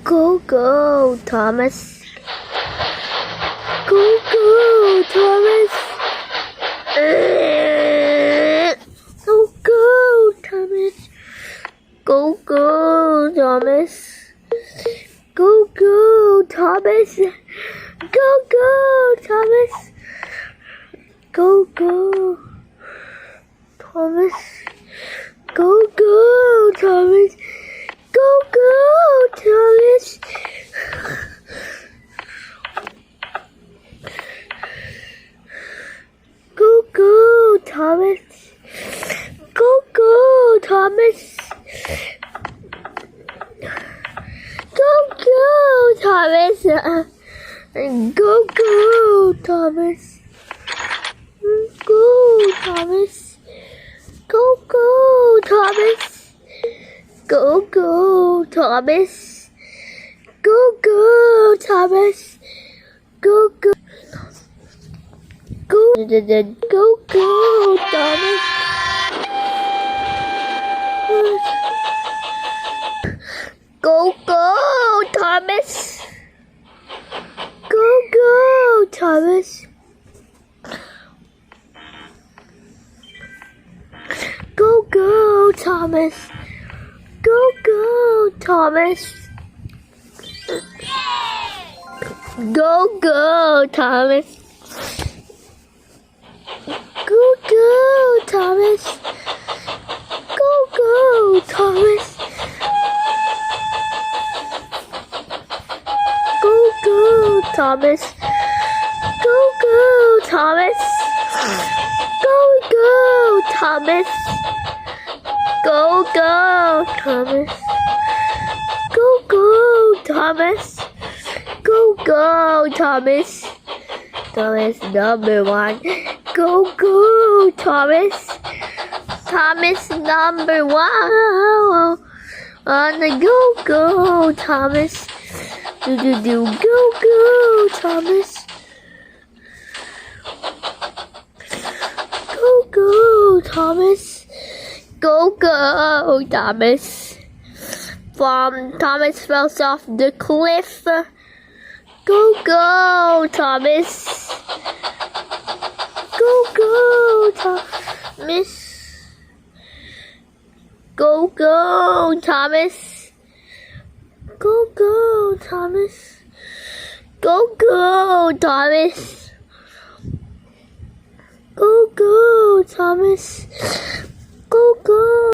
Go, go, Thomas. Go, go, Thomas. Go, go, Thomas. Go, go, Thomas. Go, go, Thomas. Go, go, Thomas. Go, go, Thomas. Go, go, Thomas. Go, go, Thomas. Go, go, Thomas. Go, go, Thomas. Go, go, Thomas. Go, go, Thomas. Go, Thomas. Go, go, Thomas. Go, go, Thomas. Go, go, Thomas. Go, go. Go, go, go, Thomas. Go, go, Thomas. Go, go, Thomas. Go, go, Thomas. Go, go, Thomas. Go, go, Thomas. Go, go, Thomas. Go, go, Thomas. Go, go, Thomas. Go, go, Thomas. Go, go, Thomas. Go, go, Thomas. Go, go, Thomas. Go, go, Thomas. Thomas number one. Go, go, Thomas. Thomas number one. On the go, go, Thomas. Do, go, go, Thomas. Go, go, Thomas. Go, go, Thomas. Thomas fell off the cliff. Go, go, Thomas. Go, go, Thomas. Go, go, Thomas. Go, go, Thomas. Go, go, Thomas. Go, go, Thomas. Go, go.